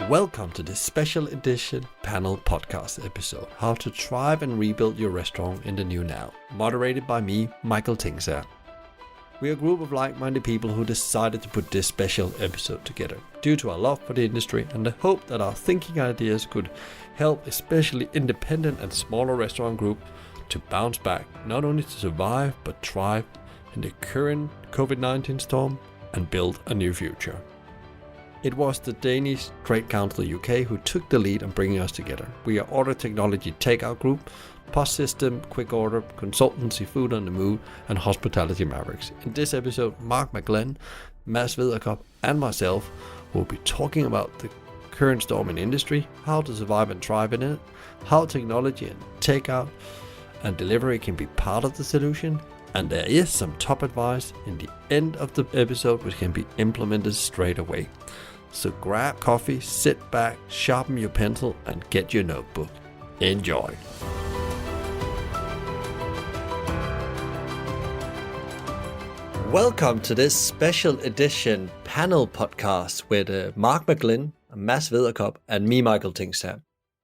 Welcome to this special edition panel podcast episode, How to Thrive and Rebuild Your Restaurant in the New Now, moderated by me, Michael Tingsager. We are a group of like-minded people who decided to put this special episode together due to our love for the industry and the hope that our thinking ideas could help especially independent and smaller restaurant groups to bounce back, not only to survive but thrive in the current COVID-19 storm and build a new future. It was the Danish Trade Council UK who took the lead on bringing us together. We are Order Technology Takeout Group, pos-systems, QuickOrder, consultancy FoodOnTheMove and Hospitality Mavericks. In this episode, Mark McGlinn, Wedderkop and myself will be talking about the current storm in industry, how to survive and thrive in it, how technology and takeout and delivery can be part of the solution, and there is some top advice in the end of the episode which can be implemented straight away. So grab coffee, sit back, sharpen your pencil and get your notebook. Enjoy. Welcome to this special edition panel podcast with Mark McGlinn, Wedderkop and me, Michael Tingsager.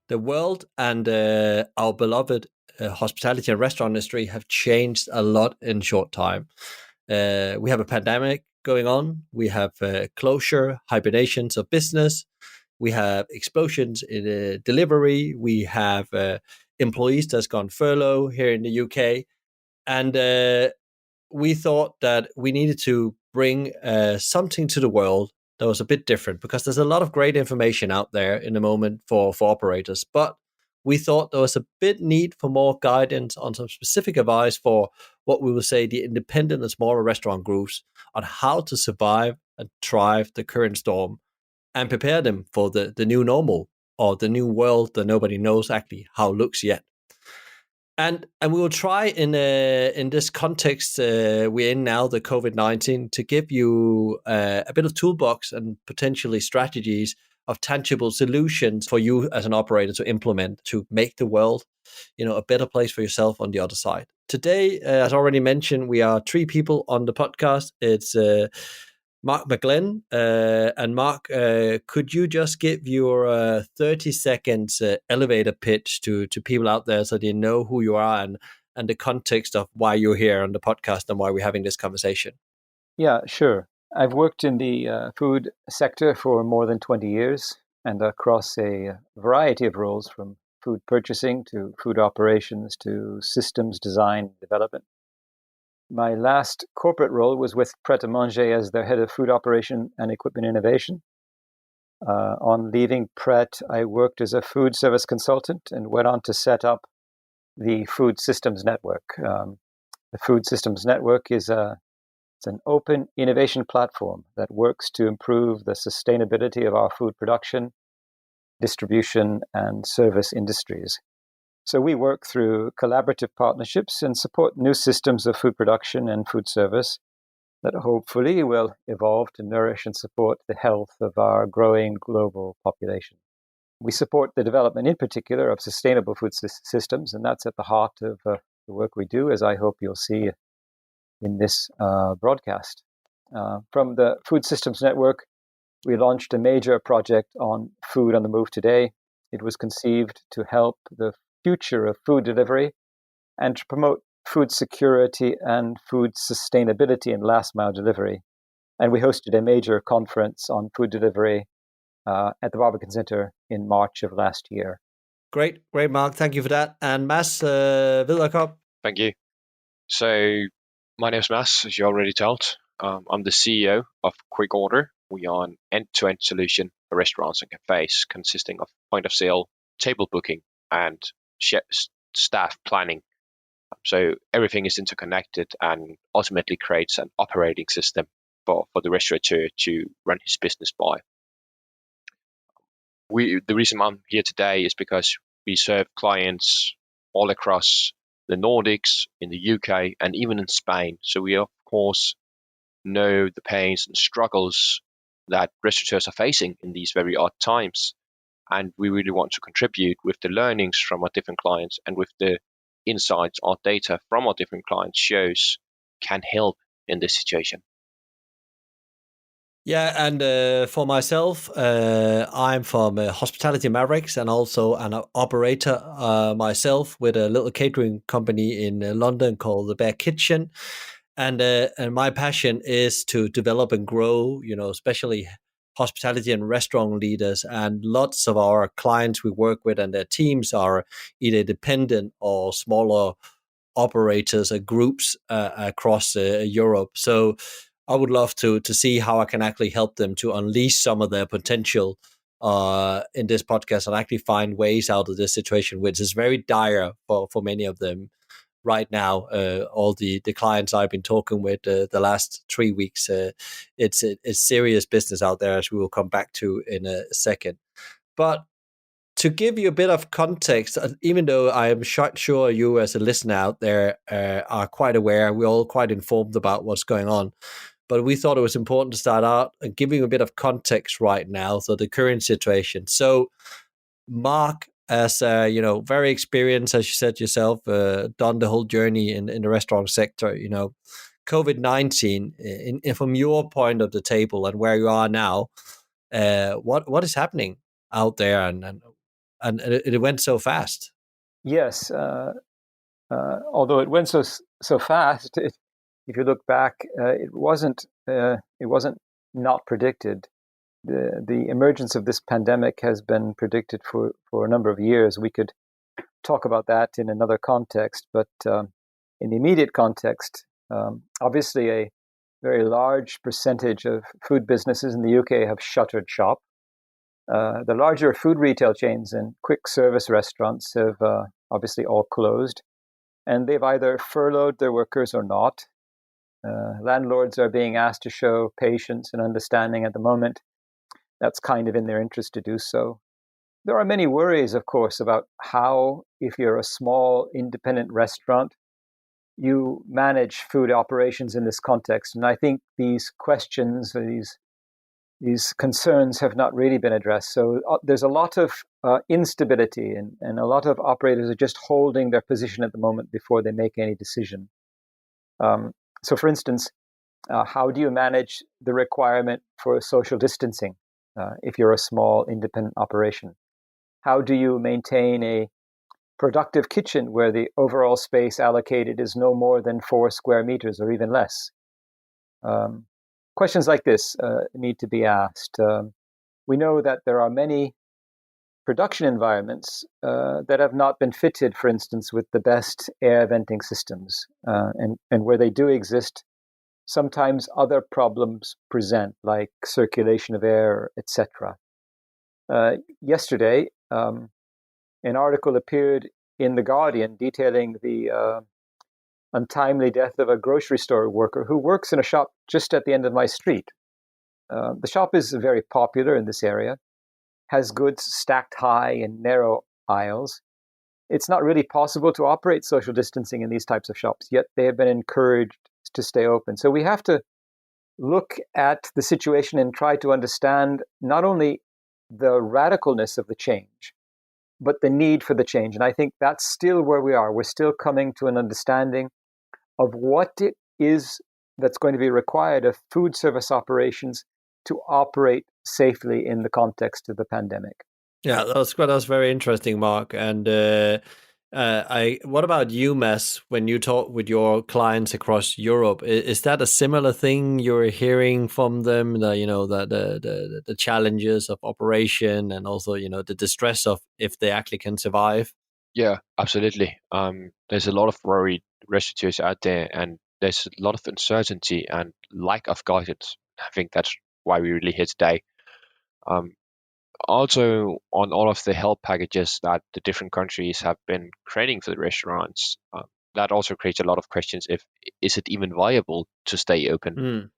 The world and our beloved hospitality and restaurant industry have changed a lot in short time. We have a pandemic going on. We have closure, hibernations of business. We have explosions in delivery. We have employees that's gone furlough here in the UK. And we thought that we needed to bring something to the world that was a bit different, because there's a lot of great information out there in the moment for operators. But we thought there was a bit need for more guidance on some specific advice for what we will say the independent and smaller restaurant groups on how to survive and thrive the current storm and prepare them for the new normal or the new world that nobody knows actually how it looks yet. And we will try in this context we're in now, the COVID-19, to give you a bit of toolbox and potentially strategies of tangible solutions for you as an operator to implement to make the world, a better place for yourself on the other side. Today, as already mentioned, we are three people on the podcast. It's Mark McGlinn. And Mark, could you just give your 30 seconds elevator pitch to people out there so they know who you are and the context of why you're here on the podcast and why we're having this conversation? Yeah, sure. I've worked in the food sector for more than 20 years and across a variety of roles, from food purchasing to food operations to systems design and development. My last corporate role was with Pret a Manger as their head of food operation and equipment innovation. On leaving Pret, I worked as a food service consultant and went on to set up the Food Systems Network. The Food Systems Network is it's an open innovation platform that works to improve the sustainability of our food production, distribution, and service industries. So we work through collaborative partnerships and support new systems of food production and food service that hopefully will evolve to nourish and support the health of our growing global population. We support the development, in particular, of sustainable food systems, and that's at the heart of the work we do, as I hope you'll see in this broadcast. From the Food Systems Network, we launched a major project on Food on the Move today. It was conceived to help the future of food delivery and to promote food security and food sustainability in last mile delivery. And we hosted a major conference on food delivery at the Barbican Centre in March of last year. Great, Mark. Thank you for that. And Wedderkop. Thank you. So my name is Mads, as you already told. I'm the CEO of QuickOrder. We are an end-to-end solution for restaurants and cafes, consisting of point of sale, table booking, and staff planning. So everything is interconnected and ultimately creates an operating system for the restaurateur to run his business by. The reason I'm here today is because we serve clients all across the Nordics, in the UK, and even in Spain. So we, of course, know the pains and struggles that restaurateurs are facing in these very odd times. And we really want to contribute with the learnings from our different clients and with the insights or data from our different clients shows can help in this situation. Yeah, and for myself, I'm from Hospitality Mavericks and also an operator myself with a little catering company in London called the Bear Kitchen. And my passion is to develop and grow, especially hospitality and restaurant leaders. And lots of our clients we work with and their teams are either dependent or smaller operators or groups across Europe. So I would love to see how I can actually help them to unleash some of their potential in this podcast and actually find ways out of this situation, which is very dire for many of them right now. All the clients I've been talking with the last 3 weeks, it's serious business out there, as we will come back to in a second. But to give you a bit of context, even though I am sure you as a listener out there are quite aware, we're all quite informed about what's going on. But we thought it was important to start out and giving a bit of context right now, so the current situation. So, Mark, as very experienced, as you said yourself, done the whole journey in the restaurant sector. COVID-19, from your point of the table and where you are now, what is happening out there, and it went so fast. Yes, although it went so fast, if you look back, it wasn't not predicted. The emergence of this pandemic has been predicted for a number of years. We could talk about that in another context, but in the immediate context, obviously a very large percentage of food businesses in the UK have shuttered shop. The larger food retail chains and quick service restaurants have obviously all closed, and they've either furloughed their workers or not. Landlords are being asked to show patience and understanding at the moment. That's kind of in their interest to do so. There are many worries, of course, about how, if you're a small independent restaurant, you manage food operations in this context. And I think these questions, or these concerns have not really been addressed. So there's a lot of instability, and a lot of operators are just holding their position at the moment before they make any decision. So for instance, how do you manage the requirement for social distancing if you're a small independent operation? How do you maintain a productive kitchen where the overall space allocated is no more than 4 square meters or even less? Questions like this need to be asked. We know that there are many production environments that have not been fitted, for instance, with the best air venting systems. And where they do exist, sometimes other problems present, like circulation of air, etc. Yesterday, an article appeared in The Guardian detailing the untimely death of a grocery store worker who works in a shop just at the end of my street. The shop is very popular in this area, has goods stacked high in narrow aisles. It's not really possible to operate social distancing in these types of shops, yet they have been encouraged to stay open. So we have to look at the situation and try to understand not only the radicalness of the change, but the need for the change. And I think that's still where we are. We're still coming to an understanding of what it is that's going to be required of food service operations to operate safely in the context of the pandemic. Yeah, that was very interesting, Mark. And what about you, Mads? When you talk with your clients across Europe, is that a similar thing you're hearing from them? The challenges of operation, and also the distress of if they actually can survive. Yeah, absolutely. There's a lot of worried restaurateurs out there, and there's a lot of uncertainty and lack of guidance. I think that's why we're really here today. Also, on all of the help packages that the different countries have been creating for the restaurants, that also creates a lot of questions. Is it even viable to stay open,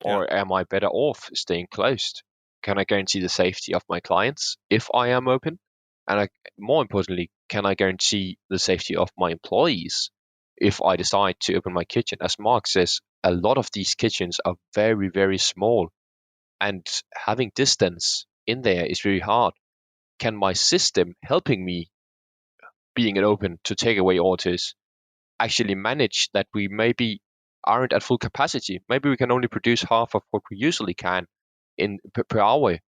or am I better off staying closed? Can I guarantee the safety of my clients if I am open? And more importantly, can I guarantee the safety of my employees if I decide to open my kitchen? As Mark says, a lot of these kitchens are very, very small, and having distance in there is very hard. Can my system helping me being open to take away orders actually manage that we maybe aren't at full capacity? Maybe we can only produce half of what we usually can, in per hour.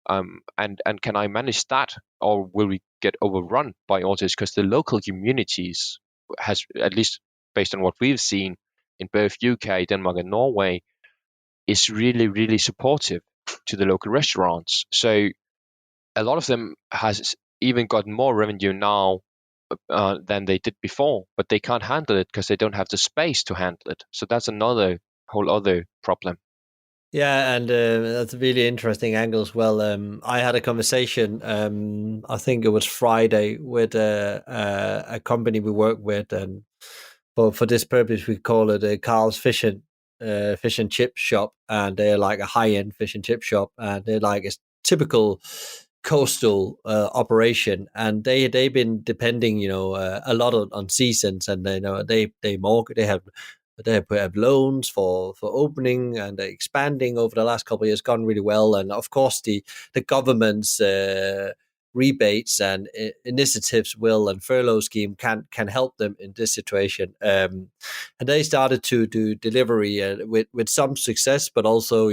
And can I manage that, or will we get overrun by orders? Because the local communities has, at least based on what we've seen in both UK, Denmark, and Norway, is really, really supportive to the local restaurants. So a lot of them has even got more revenue now than they did before, but they can't handle it because they don't have the space to handle it. So that's another whole other problem. Yeah, and that's a really interesting angle as well. I had a conversation, I think it was Friday, with a company we work with, and for this purpose, we call it a Carl's Fish and Chip Shop, and they're like a high-end fish and chip shop, and they're like a typical coastal operation, and they've been depending, a lot on seasons, and they have loans for opening, and expanding over the last couple of years, gone really well. And of course, the government's rebates and initiatives and furlough scheme can help them in this situation. And they started to do delivery with some success, but also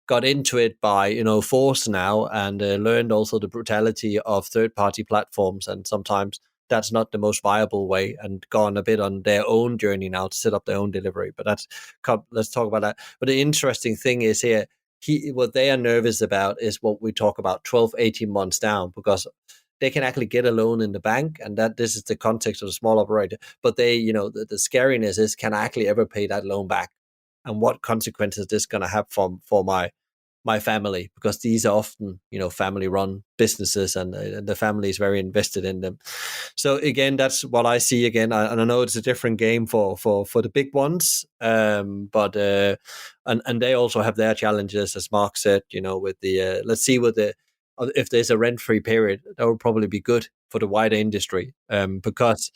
got into it by force now, and learned also the brutality of third-party platforms, and sometimes that's not the most viable way, and gone a bit on their own journey now to set up their own delivery. But let's talk about that. But the interesting thing is here, what they are nervous about is what we talk about 12, 18 months down, because they can actually get a loan in the bank, and that this is the context of the small operator. But they, the scariness is, can I actually ever pay that loan back? And what consequences is this going to have for my family, because these are often family run businesses, and the family is very invested in them. So again, that's what I see again. And I know it's a different game for the big ones, but and they also have their challenges, as Mark said, with the let's see what if there's a rent-free period, that would probably be good for the wider industry, because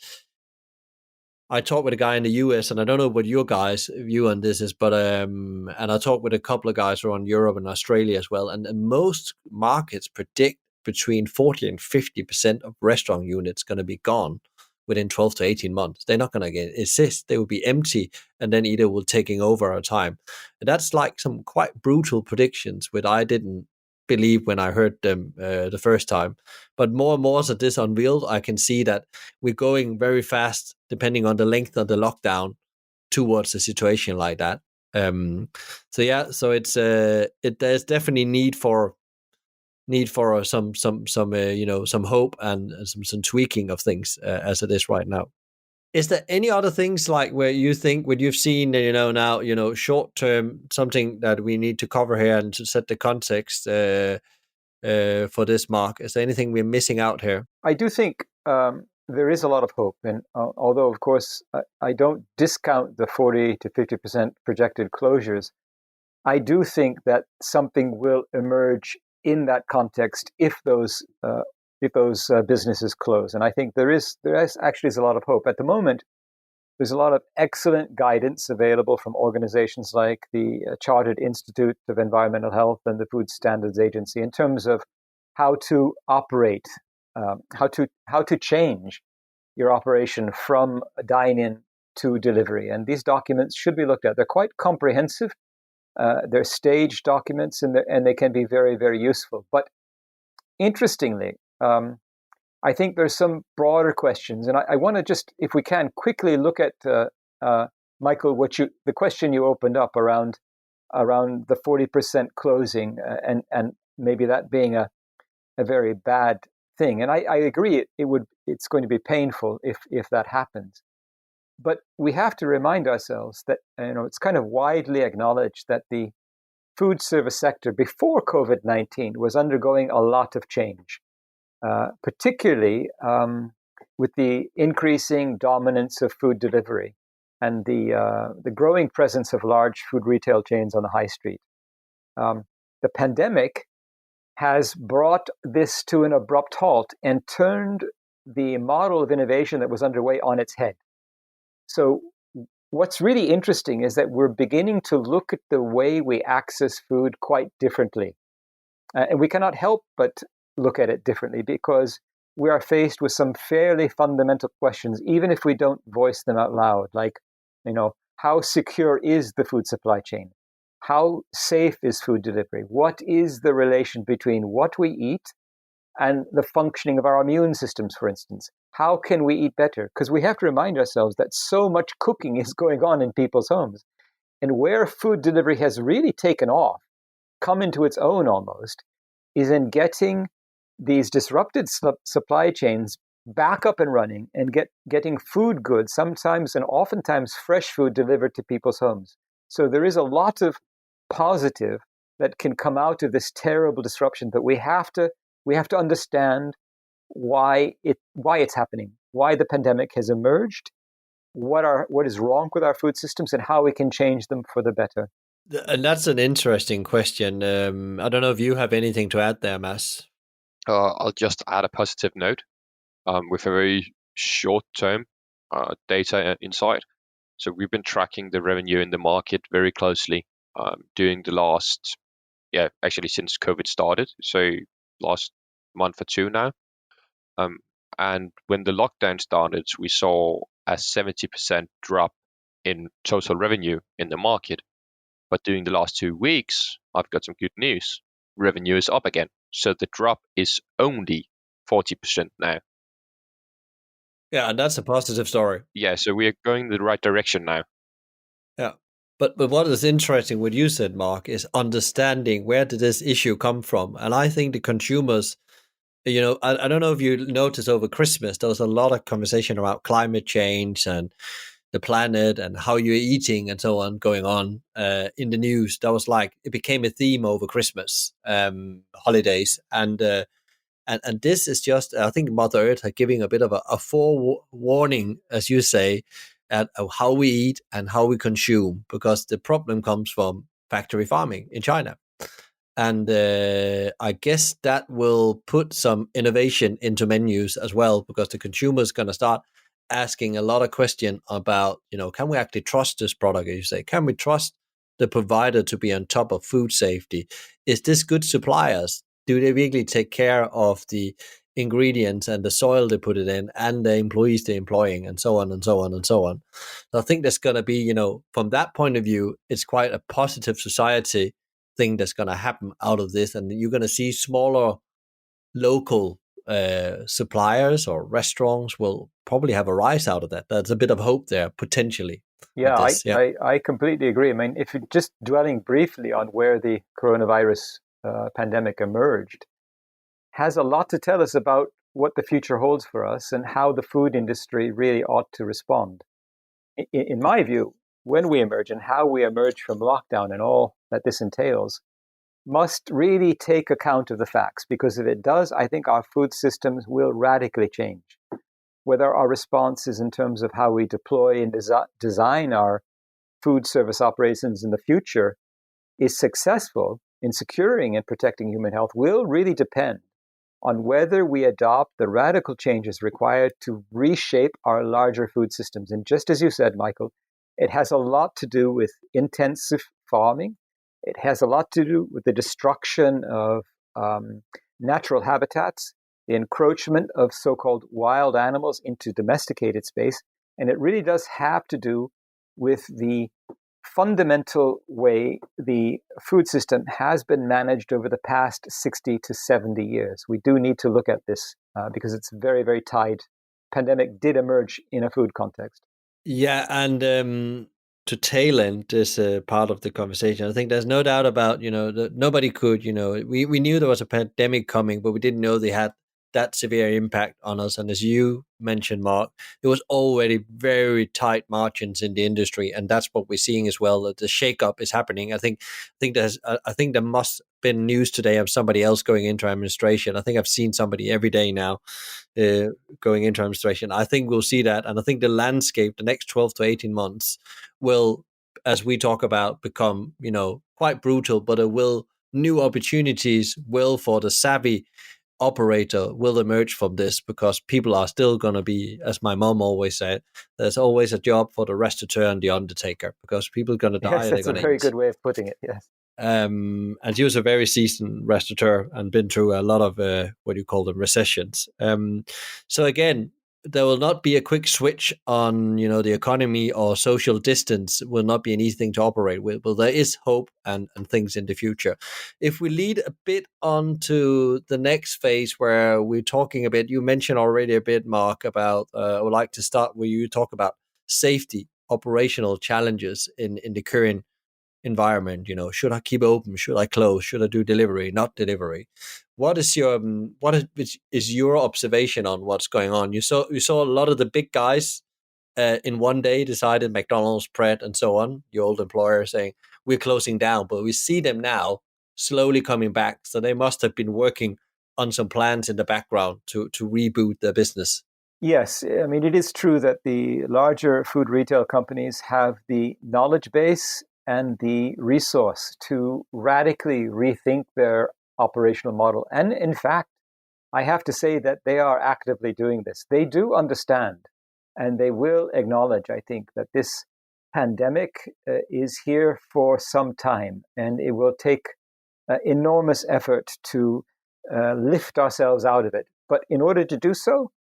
I talked with a guy in the US, and I don't know what your guys' view on this is, but and I talked with a couple of guys around Europe and Australia as well, and most markets predict between 40 and 50% of restaurant units going to be gone within 12 to 18 months. They're not going to exist. They will be empty, and then either will taking over our time. And that's like some quite brutal predictions, which I didn't believe when I heard them the first time. But more and more as this unveiled, I can see that we're going very fast, depending on the length of the lockdown, towards a situation like that. So it's there's definitely need for some hope and some tweaking of things as it is right now. Is there any other things like where you think, what you've seen, now, short term, something that we need to cover here and to set the context for this, Mark? Is there anything we're missing out here? I do think there is a lot of hope. And although, of course, I don't discount the 40 to 50% projected closures, I do think that something will emerge in that context if those businesses close. And I think there is actually a lot of hope. At the moment, there's a lot of excellent guidance available from organizations like the Chartered Institute of Environmental Health and the Food Standards Agency in terms of how to operate, how to change your operation from dine-in to delivery. And these documents should be looked at. They're quite comprehensive. They're staged documents, and they can be very, very useful. But interestingly, I think there's some broader questions, and I want to just, if we can, quickly look at Michael, the question you opened up around the 40% closing, and maybe that being a very bad thing. And I agree, it's going to be painful if that happens. But we have to remind ourselves that it's kind of widely acknowledged that the food service sector before COVID-19 was undergoing a lot of change, particularly with the increasing dominance of food delivery and the growing presence of large food retail chains on the high street. The pandemic has brought this to an abrupt halt and turned the model of innovation that was underway on its head. So what's really interesting is that we're beginning to look at the way we access food quite differently. And we cannot help but look at it differently because we are faced with some fairly fundamental questions, even if we don't voice them out loud, like, how secure is the food supply chain? how safe is food delivery? What is the relation between what we eat and the functioning of our immune systems, for instance? How can we eat better? Because we have to remind ourselves that so much cooking is going on in people's homes. And where food delivery has really taken off, come into its own almost, is in getting these disrupted supply chains back up and running and getting food goods, sometimes and oftentimes fresh food, delivered to people's homes. So there is a lot of positive that can come out of this terrible disruption, but we have to understand why it's happening, why the pandemic has emerged, what is wrong with our food systems, and how we can change them for the better. And that's an interesting question. I don't know if you have anything to add there, Mads. I'll just add a positive note with a very short-term data insight. So we've been tracking the revenue in the market very closely during the last, actually since COVID started. So last month or two now. And when the lockdown started, we saw a 70% drop in total revenue in the market. But during the last 2 weeks, I've got some good news. Revenue is up again. So the drop is only 40% now. Yeah, and that's a positive story. Yeah, so we are going in the right direction now. Yeah. But what is interesting, what you said, Mark, is understanding where did this issue come from. And I think the consumers, I don't know if you noticed over Christmas, there was a lot of conversation about climate change and the planet and how you're eating and so on going on in the news. That was like, it became a theme over Christmas holidays. And this is just, I think Mother Earth are giving a bit of a forewarning, as you say, at how we eat and how we consume, because the problem comes from factory farming in China. And I guess that will put some innovation into menus as well, because the consumer is going to start asking a lot of questions about, can we actually trust this product? As you say, can we trust the provider to be on top of food safety? Is this good suppliers? Do they really take care of the ingredients and the soil they put it in and the employees they're employing, and so on and so on and so on? So I think there's going to be, from that point of view, it's quite a positive society thing that's going to happen out of this. And you're going to see smaller local suppliers or restaurants will probably have a rise out of that. There's a bit of hope there, potentially. Yeah, I completely agree. I mean, if you're just dwelling briefly on where the coronavirus pandemic emerged, has a lot to tell us about what the future holds for us and how the food industry really ought to respond. In my view, when we emerge and how we emerge from lockdown and all that this entails must really take account of the facts, because if it does, I think our food systems will radically change. Whether our responses in terms of how we deploy and design our food service operations in the future is successful in securing and protecting human health will really depend on whether we adopt the radical changes required to reshape our larger food systems. And just as you said, Michael, it has a lot to do with intensive farming. It has a lot to do with the destruction of natural habitats, the encroachment of so-called wild animals into domesticated space. And it really does have to do with the fundamental way the food system has been managed over the past 60 to 70 years. We do need to look at this because it's very, very tied. Pandemic did emerge in a food context. Yeah, and to tail end this part of the conversation, I think there's no doubt about, that nobody could, we knew there was a pandemic coming, but we didn't know they had that severe impact on us. And as you mentioned, Mark, it was already very tight margins in the industry, and that's what we're seeing as well. That the shakeup is happening. I think there must have been news today of somebody else going into administration. I think I've seen somebody every day now going into administration. I think we'll see that, and I think the landscape, the next 12 to 18 months, will, as we talk about, become quite brutal. But it will, new opportunities will, for the savvy operator, will emerge from this, because people are still going to be, as my mom always said, there's always a job for the restaurateur and the undertaker, because people are going to die. Yes, that's a very good way of putting it. Yes. And she was a very seasoned restaurateur and been through a lot of what do you call them, recessions. So again, there will not be a quick switch on, the economy, or social distance will not be an easy thing to operate with. But there is hope and things in the future. If we lead a bit on to the next phase where we're talking a bit, you mentioned already a bit, Mark, about, I would like to start where you talk about safety, operational challenges in the current environment. Should I keep open? Should I close? Should I do delivery? Not delivery? What is your observation on what's going on? You saw a lot of the big guys in one day decided, McDonald's, Pret, and so on, your old employer, saying we're closing down, but we see them now slowly coming back. So they must have been working on some plans in the background to reboot their business. Yes, I mean, it is true that the larger food retail companies have the knowledge base and the resource to radically rethink their operational model. And in fact, I have to say that they are actively doing this. They do understand, and they will acknowledge, I think, that this pandemic is here for some time, and it will take enormous effort to lift ourselves out of it. But in order to do so,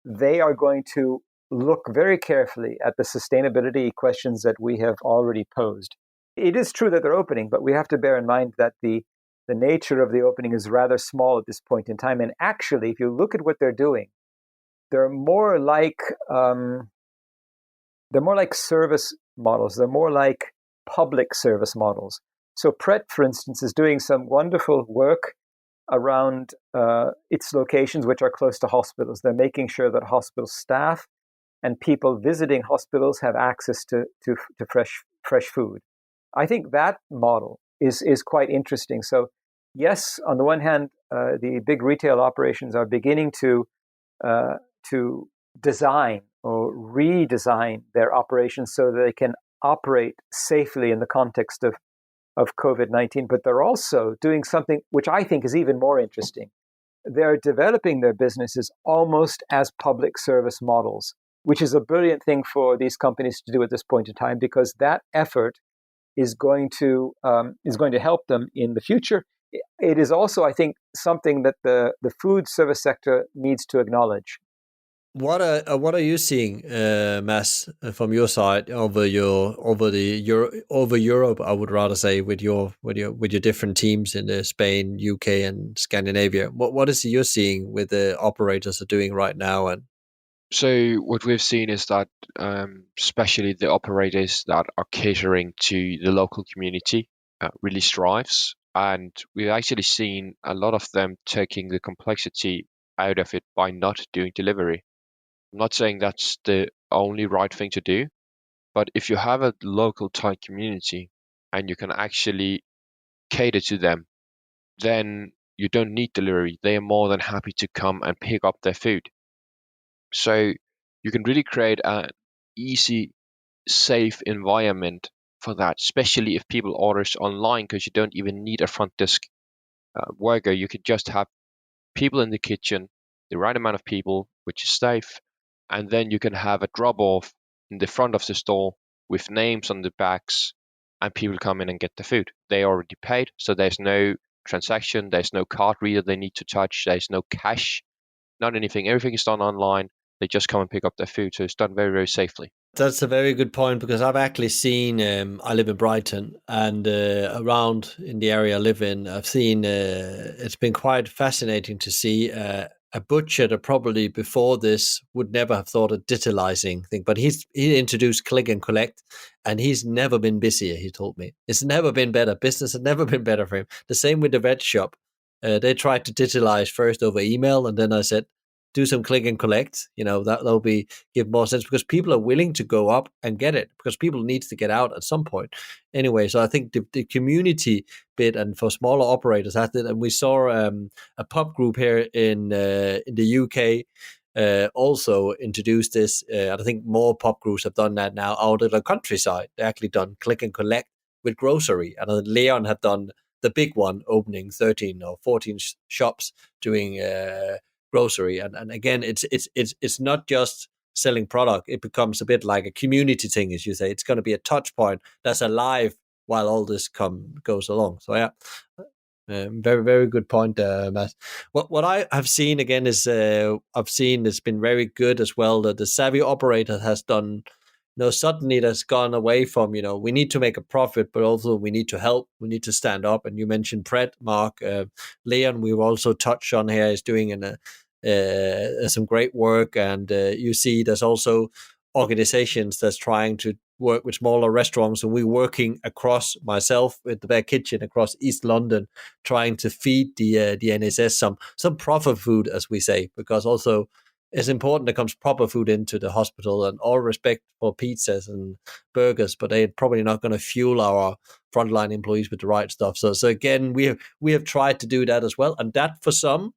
they are going to look very carefully at the sustainability questions that we have already posed. It is true that they're opening, but we have to bear in mind that the nature of the opening is rather small at this point in time. And actually, if you look at what they're doing, they're more like service models. They're more like public service models. So Pret, for instance, is doing some wonderful work around its locations, which are close to hospitals. They're making sure that hospital staff and people visiting hospitals have access to fresh food. I think that model is quite interesting. So yes, on the one hand, the big retail operations are beginning to design or redesign their operations so that they can operate safely in the context of COVID-19, but they're also doing something which I think is even more interesting. They're developing their businesses almost as public service models, which is a brilliant thing for these companies to do at this point in time, because that effort is going to help them in the future. It is also, I think, something that the food service sector needs to acknowledge. What are you seeing, Mads, from your side over Europe? I would rather say with your different teams in Spain, UK, and Scandinavia. What is you're seeing with the operators are doing right now? And so what we've seen is that especially the operators that are catering to the local community really strives, and we've actually seen a lot of them taking the complexity out of it by not doing delivery. I'm not saying that's the only right thing to do, but if you have a local tight community and you can actually cater to them, then you don't need delivery. They are more than happy to come and pick up their food. So you can really create an easy, safe environment for that, especially if people orders online, because you don't even need a front desk worker. You could just have people in the kitchen, the right amount of people, which is safe, and then you can have a drop off in the front of the store with names on the bags, and people come in and get the food. They already paid, so there's no transaction, there's no card reader they need to touch, there's no cash, not anything. Everything is done online. They just come and pick up their food, so it's done very, very safely. that's a very good point, because I've actually seen, I live in Brighton, and around in the area I live in, I've seen, it's been quite fascinating to see a butcher that probably before this would never have thought of digitalizing thing, but he introduced click and collect, and he's never been busier. He told me it's never been better. Business has never been better for him. The same with the vet shop. They tried to digitalize first over email, and then I said, do some click and collect. That'll give more sense, because people are willing to go up and get it, because people need to get out at some point anyway. So I think the community bit, and for smaller operators, has it. And we saw a pub group here in the UK also introduced this. I think more pub groups have done that now out of the countryside. They actually done click and collect with grocery, and Leon had done the big one, opening 13 or 14 shops doing grocery, and again, it's not just selling product. It becomes a bit like a community thing, as you say. It's going to be a touch point that's alive while all this goes along. So yeah, Very, very good point, Matt. What I have seen again is I've seen it's been very good as well that the savvy operator has done. Suddenly that's gone away from we need to make a profit, but also we need to help. We need to stand up. And you mentioned Pret, Mark, Leon. We've also touched on here is doing some great work, and you see there's also organizations that's trying to work with smaller restaurants, and we're working across myself with the Bear Kitchen across East London, trying to feed the NHS some proper food, as we say, because also it's important there comes proper food into the hospital. And all respect for pizzas and burgers, but they're probably not going to fuel our frontline employees with the right stuff. So again, we have tried to do that as well, and that for some,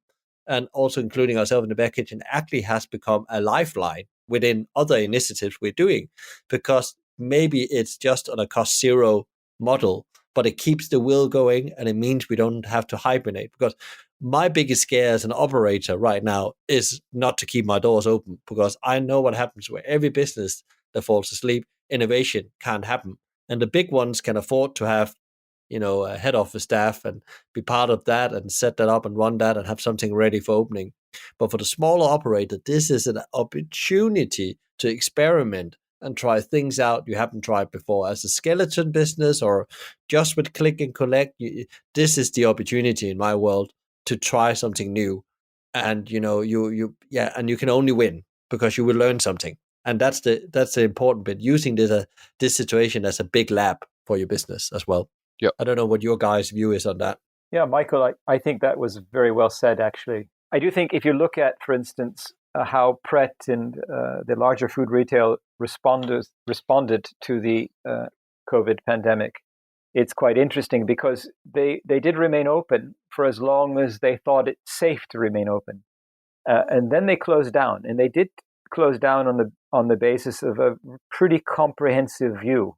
and also including ourselves in the Bear Kitchen, actually has become a lifeline within other initiatives we're doing, because maybe it's just on a cost zero model, but it keeps the will going, and it means we don't have to hibernate. Because my biggest scare as an operator right now is not to keep my doors open, because I know what happens where every business that falls asleep, innovation can't happen. And the big ones can afford to have a head office staff and be part of that and set that up and run that and have something ready for opening. But for the smaller operator, this is an opportunity to experiment and try things out you haven't tried before. As a skeleton business or just with click and collect, this is the opportunity in my world to try something new. And and you can only win because you will learn something. And that's the important bit, using this situation as a big lab for your business as well. Yeah. I don't know what your guys' view is on that. Yeah, Michael, I think that was very well said, actually. I do think if you look at, for instance, how Pret and the larger food retail responded to the COVID pandemic, it's quite interesting because they did remain open for as long as they thought it safe to remain open. And then they closed down, and they did close down on the basis of a pretty comprehensive view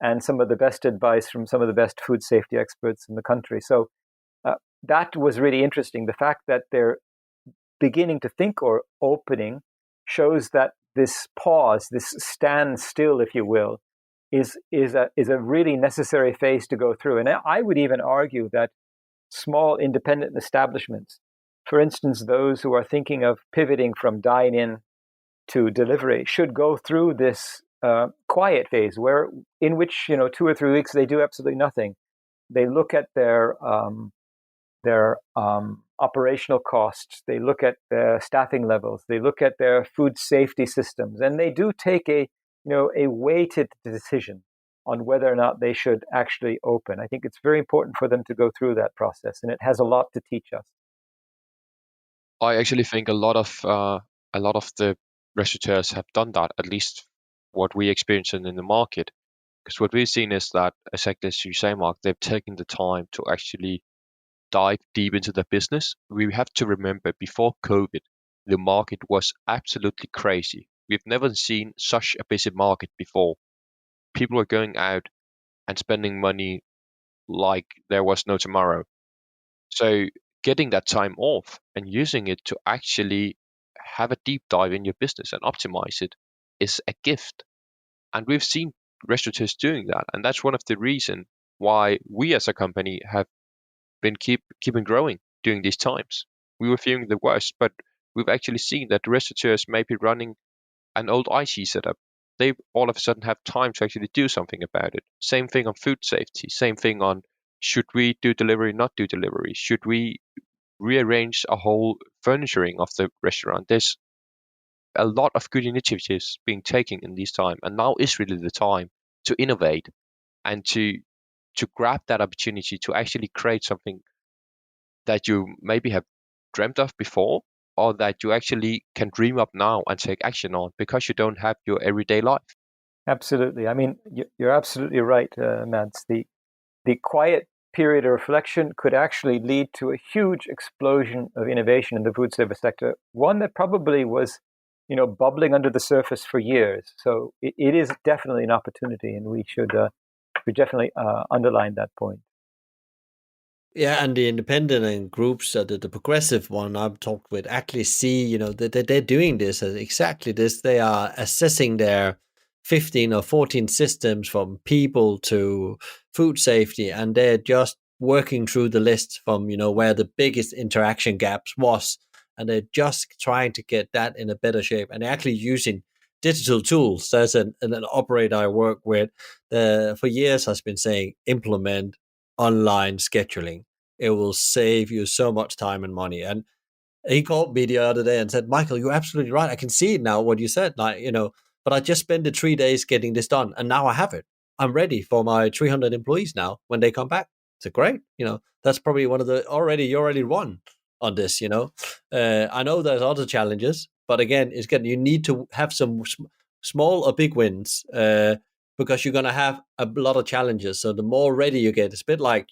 and some of the best advice from some of the best food safety experts in the country. So that was really interesting. The fact that they're beginning to think or opening shows that this pause, this standstill, if you will, is a really necessary phase to go through. And I would even argue that small independent establishments, for instance, those who are thinking of pivoting from dine-in to delivery, should go through this quiet phase, in which 2 or 3 weeks they do absolutely nothing. They look at their operational costs. They look at their staffing levels. They look at their food safety systems, and they do take a weighted decision on whether or not they should actually open. I think it's very important for them to go through that process, and it has a lot to teach us. I actually think a lot of the restaurateurs have done that, at least what we experience in the market. Because what we've seen is that, exactly as you say, Mark, they've taken the time to actually dive deep into the business. We have to remember, before COVID, the market was absolutely crazy. We've never seen such a busy market before. People were going out and spending money like there was no tomorrow. So getting that time off and using it to actually have a deep dive in your business and optimize it is a gift. And we've seen restaurateurs doing that. And that's one of the reasons why we as a company have been keeping growing during these times. We were fearing the worst, but we've actually seen that restaurateurs may be running an old IT setup. They all of a sudden have time to actually do something about it. Same thing on food safety. Same thing on, should we do delivery, not do delivery? Should we rearrange a whole furnituring of the restaurant? There's a lot of good initiatives being taken in this time, and now is really the time to innovate and to grab that opportunity to actually create something that you maybe have dreamt of before, or that you actually can dream up now and take action on because you don't have your everyday life. Absolutely. I mean, you're absolutely right, Mads. The quiet period of reflection could actually lead to a huge explosion of innovation in the food service sector, one that probably was bubbling under the surface for years. So it is definitely an opportunity, and we should definitely underline that point. Yeah, and the independent groups, the progressive one I've talked with, actually see, that they're doing this exactly this. They are assessing their 15 or 14 systems from people to food safety, and they're just working through the list from, where the biggest interaction gaps was, and they're just trying to get that in a better shape, and they're actually using digital tools. There's an operator I work with for years has been saying, implement online scheduling. It will save you so much time and money. And he called me the other day and said, Michael, you're absolutely right. I can see it now, what you said, but I just spent the 3 days getting this done, and now I have it. I'm ready for my 300 employees now when they come back. It's great. That's probably one of the you already won on this. I know there's other challenges, but again, you need to have some small or big wins, because you're going to have a lot of challenges. So the more ready you get, it's a bit like,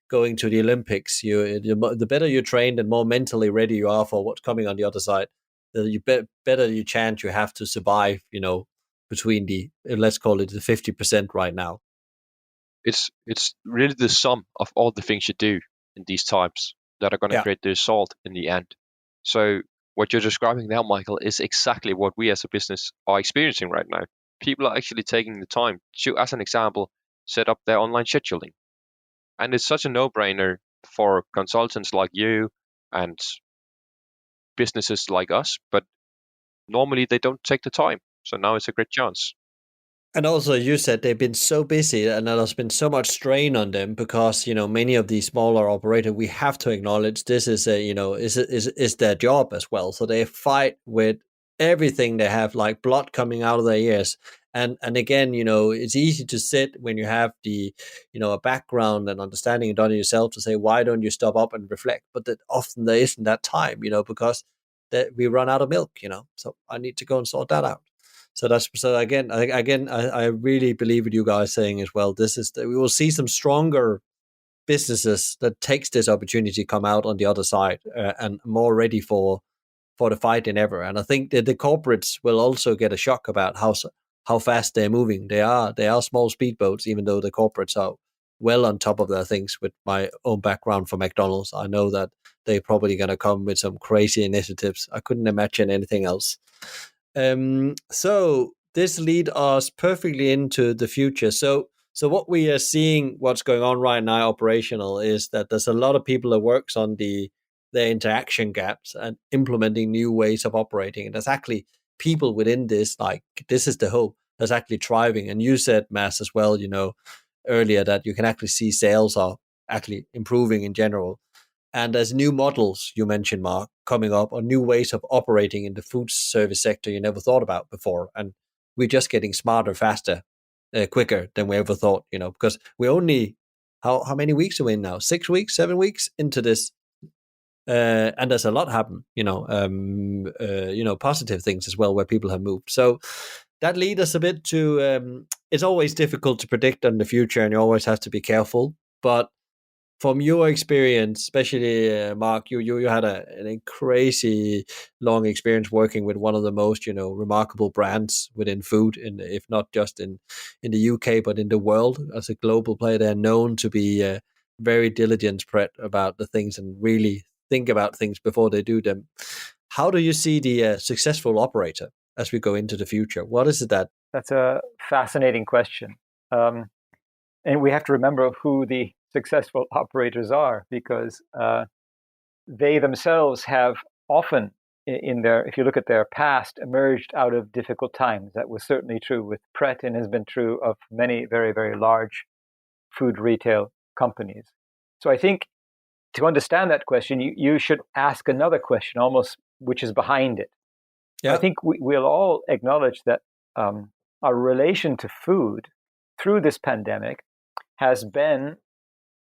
going to the Olympics, the better you're trained and more mentally ready you are for what's coming on the other side, the better you chance you have to survive, between let's call it the 50% right now. It's really the sum of all the things you do in these times that are going to create the result in the end. So what you're describing now, Michael, is exactly what we as a business are experiencing right now. People are actually taking the time to, as an example, set up their online scheduling. And it's such a no-brainer for consultants like you and businesses like us, but normally they don't take the time. So now it's a great chance. And also, you said they've been so busy and there's been so much strain on them because, many of these smaller operators, we have to acknowledge this is is their job as well. So they fight with everything they have, like blood coming out of their ears. And again, it's easy to sit when you have the, a background and understanding and done it yourself to say, why don't you stop up and reflect? But that often there isn't that time, because we run out of milk, so I need to go and sort that out. So I really believe what you guys saying as well. We will see some stronger businesses that takes this opportunity come out on the other side and more ready for the fight than ever. And I think that the corporates will also get a shock about how fast they're moving. They are small speedboats, even though the corporates are well on top of their things. With my own background from McDonald's, I know that they're probably going to come with some crazy initiatives. I couldn't imagine anything else. So this leads us perfectly into the future. So what we are seeing, what's going on right now, operational, is that there's a lot of people that works on their interaction gaps and implementing new ways of operating. And there's actually people within this, like this is the hope, that's actually thriving. And you said, Mads, as well, earlier that you can actually see sales are actually improving in general. And there's new models, you mentioned, Mark, coming up, or new ways of operating in the food service sector you never thought about before. And we're just getting smarter, faster, quicker than we ever thought, because we're only, how many weeks are we in now? 6 weeks, 7 weeks into this. And there's a lot happen, positive things as well where people have moved. So that leads us a bit to, it's always difficult to predict on the future and you always have to be careful. But from your experience, especially Mark, you had an crazy long experience working with one of the most remarkable brands within food, if not just in the UK but in the world. As a global player, they're known to be very diligent spread about the things and really think about things before they do them. How do you see the successful operator as we go into the future? What is it that? That's a fascinating question, and we have to remember who the successful operators are, because they themselves have often if you look at their past, emerged out of difficult times. That was certainly true with Pret and has been true of many very, very large food retail companies. So I think to understand that question, you should ask another question almost, which is behind it. Yeah. I think we'll all acknowledge that our relation to food through this pandemic has been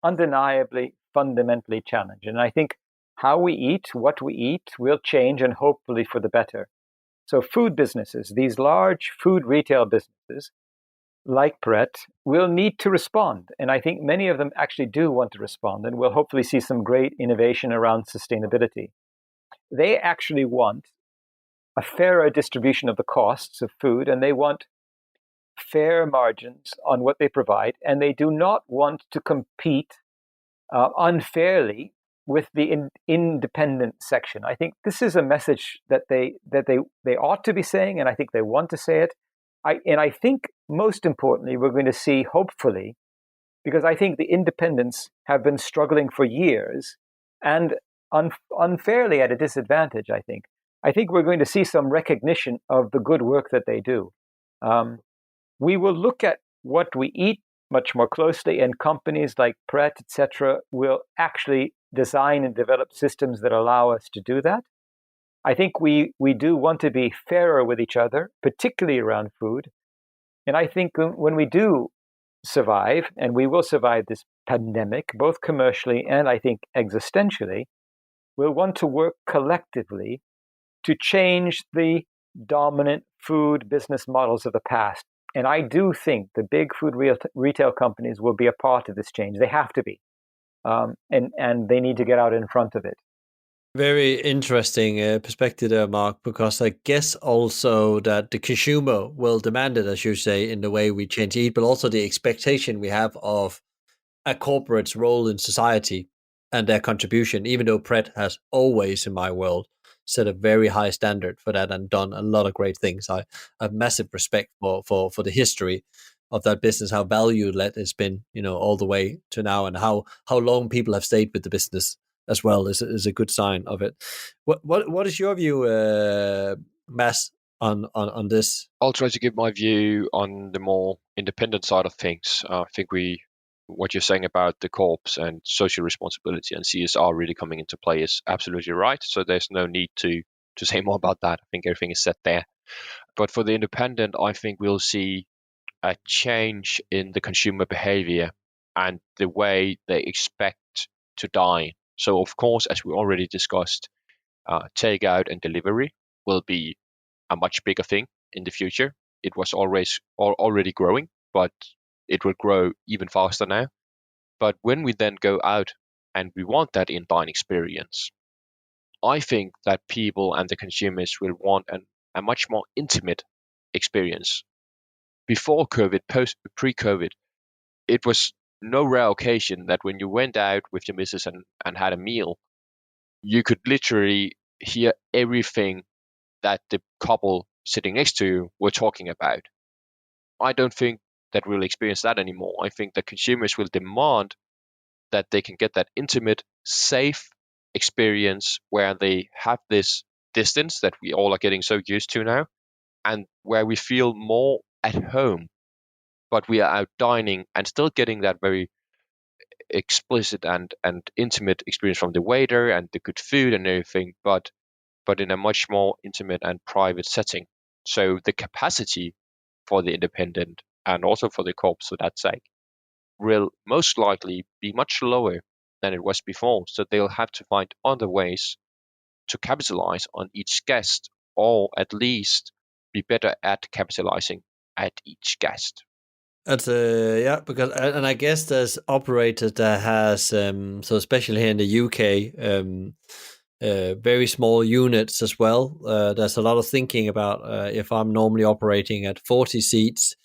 undeniably fundamentally challenged. And I think how we eat, what we eat, will change, and hopefully for the better. So food businesses, these large food retail businesses like Pret, will need to respond. And I think many of them actually do want to respond, and we'll hopefully see some great innovation around sustainability. They actually want a fairer distribution of the costs of food, and they want fair margins on what they provide, and they do not want to compete unfairly with the independent section. I think this is a message that they ought to be saying, and I think they want to say it. I think most importantly, we're going to see, hopefully, because I think the independents have been struggling for years and unfairly at a disadvantage, I think. I think we're going to see some recognition of the good work that they do. We will look at what we eat much more closely, and companies like Pret, etc., will actually design and develop systems that allow us to do that. I think we do want to be fairer with each other, particularly around food. And I think when we do survive, and we will survive this pandemic, both commercially and I think existentially, we'll want to work collectively to change the dominant food business models of the past. And I do think the big food retail companies will be a part of this change. They have to be. And they need to get out in front of it. Very interesting perspective there, Mark, because I guess also that the consumer will demand it, as you say, in the way we change eat, but also the expectation we have of a corporate's role in society and their contribution, even though Pret has always, in my world, set a very high standard for that and done a lot of great things. I have massive respect for the history of that business, how value-led it's been, all the way to now, and how long people have stayed with the business as well is a good sign of it. What is your view, Mads, on this? I'll try to give my view on the more independent side of things. I think what you're saying about the corps and social responsibility and CSR really coming into play is absolutely right. So there's no need to say more about that. I think everything is set there. But for the independent, I think we'll see a change in the consumer behavior and the way they expect to dine. So of course, as we already discussed, takeout and delivery will be a much bigger thing in the future. It was already growing, but it will grow even faster now. But when we then go out and we want that in-dine experience, I think that people and the consumers will want a much more intimate experience. Before COVID, pre-COVID, it was no rare occasion that when you went out with your missus and had a meal, you could literally hear everything that the couple sitting next to you were talking about. I don't think that we'll experience that anymore. I think that consumers will demand that they can get that intimate, safe experience where they have this distance that we all are getting so used to now, and where we feel more at home, but we are out dining and still getting that very explicit and intimate experience from the waiter and the good food and everything, but in a much more intimate and private setting. So the capacity for the independent and also for the corps, for that sake, will most likely be much lower than it was before. So they'll have to find other ways to capitalize on each guest, or at least be better at capitalizing at each guest. That's because and I guess there's operators that has so especially here in the UK, very small units as well. There's a lot of thinking about if I'm normally operating at 40 seats,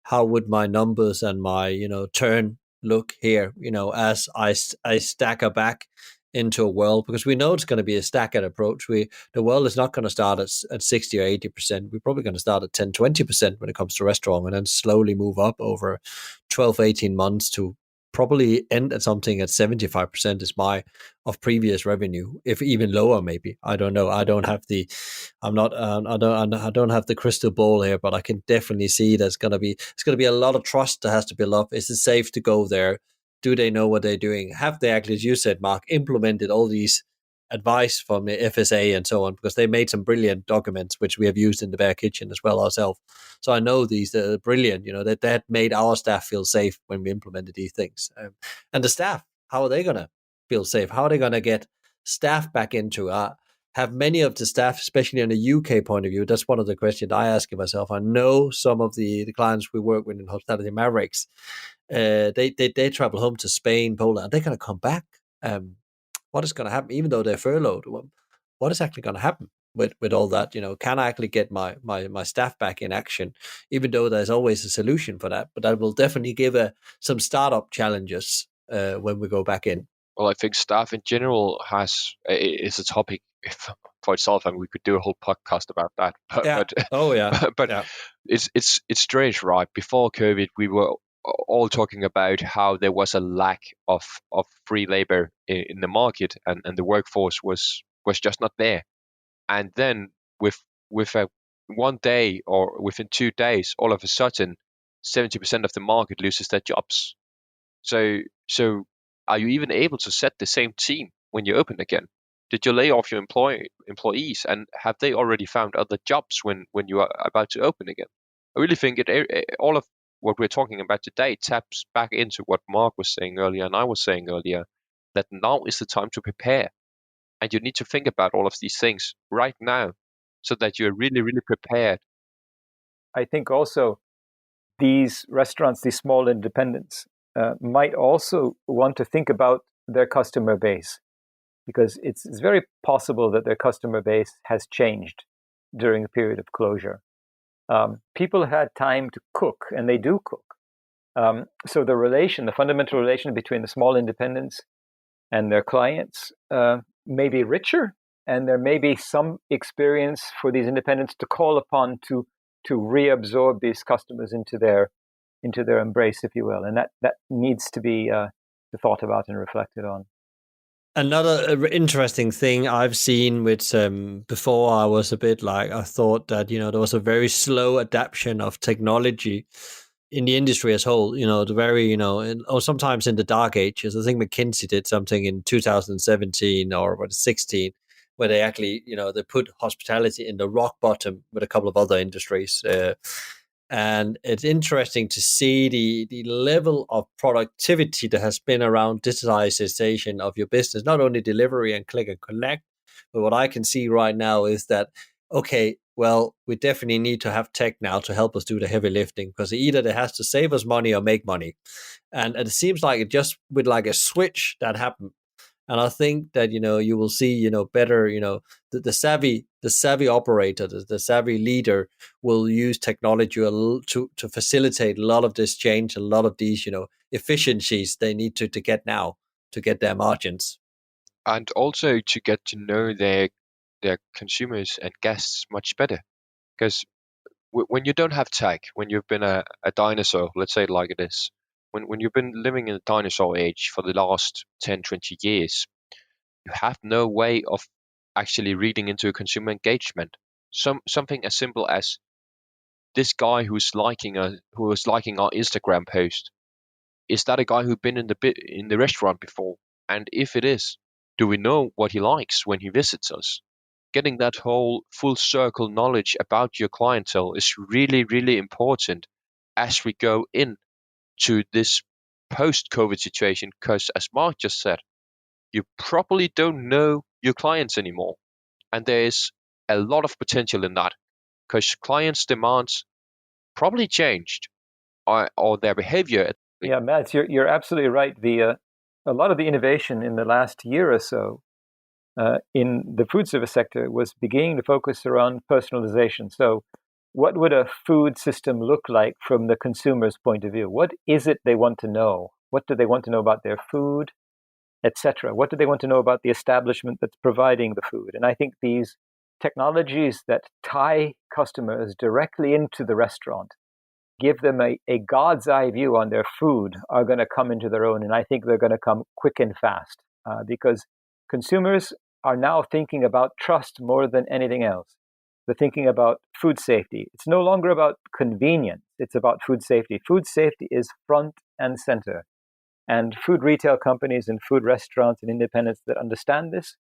how would my numbers and my turn look here? As I stagger back into a world, because we know it's going to be a staggered approach. The world is not going to start at 60 or 80%. We're probably going to start at 10, 20% when it comes to restaurant, and then slowly move up over 12, 18 months to probably end at something at 75% is of previous revenue, if even lower, maybe. I don't know. I don't have the crystal ball here, but I can definitely see it's going to be a lot of trust that has to build up. Is it safe to go there? Do they know what they're doing? Have they actually, as you said, Mark, implemented all these advice from the FSA and so on? Because they made some brilliant documents, which we have used in the Bear Kitchen as well ourselves. So I know these are brilliant, that made our staff feel safe when we implemented these things. And the staff, how are they going to feel safe? How are they going to get staff back into have many of the staff, especially on the UK point of view? That's one of the questions I ask myself. I know some of the clients we work with in Hospitality Mavericks, they travel home to Spain, Poland. Are they going to come back? What is going to happen, even though they're furloughed? What is actually going to happen with all that? Can I actually get my staff back in action? Even though there's always a solution for that, but that will definitely give some startup challenges when we go back in. Well, I think staff in general is a topic for itself, and we could do a whole podcast about that. But yeah. But yeah. It's strange, right? Before COVID, we were all talking about how there was a lack of free labor in the market, and the workforce was just not there. And then with a one day or within 2 days, all of a sudden, 70% of the market loses their jobs. So are you even able to set the same team when you open again? Did you lay off your employees, and have they already found other jobs when you are about to open again? I really think all of what we're talking about today taps back into what Mark was saying earlier and I was saying earlier, that now is the time to prepare. And you need to think about all of these things right now so that you're really, really prepared. I think also these restaurants, these small independents, might also want to think about their customer base, because it's very possible that their customer base has changed during the period of closure. People had time to cook, and they do cook. So the fundamental relation between the small independents and their clients may be richer, and there may be some experience for these independents to call upon to reabsorb these customers into their embrace, if you will, and that needs to be thought about and reflected on. Another interesting thing I've seen, which before I was a bit like, I thought that, there was a very slow adaptation of technology in the industry as a whole, the very, or sometimes in the dark ages. I think McKinsey did something in 2017 or 16, where they actually, they put hospitality in the rock bottom with a couple of other industries. And it's interesting to see the level of productivity that has been around digitalization of your business, not only delivery and click and collect, but what I can see right now is that, okay, well, we definitely need to have tech now to help us do the heavy lifting, because either it has to save us money or make money. And it seems like it just with like a switch that happened. And I think that, you will see, better, the savvy operator, the savvy leader will use technology to facilitate a lot of this change, a lot of these, efficiencies they need to get now to get their margins. And also to get to know their consumers and guests much better. Because when you don't have tech, when you've been a dinosaur, let's say it like it is, when you've been living in the dinosaur age for the last 10, 20 years, you have no way of actually reading into a consumer engagement. Something as simple as this guy who's liking our Instagram post, is that a guy who's been in the restaurant before? And if it is, do we know what he likes when he visits us? Getting that whole full circle knowledge about your clientele is really, really important as we go in to this post-COVID situation, because as Mark just said, you probably don't know your clients anymore. And there is a lot of potential in that, because clients' demands probably changed, or their behavior. Yeah, Mads, you're absolutely right. A lot of the innovation in the last year or so in the food service sector was beginning to focus around personalization. So what would a food system look like from the consumer's point of view? What is it they want to know? What do they want to know about their food, etc.? What do they want to know about the establishment that's providing the food? And I think these technologies that tie customers directly into the restaurant, give them a God's eye view on their food, are going to come into their own. And I think they're going to come quick and fast because consumers are now thinking about trust more than anything else. They're thinking about food safety. It's no longer about convenience. It's about food safety. Food safety is front and center. And food retail companies and food restaurants and independents that understand this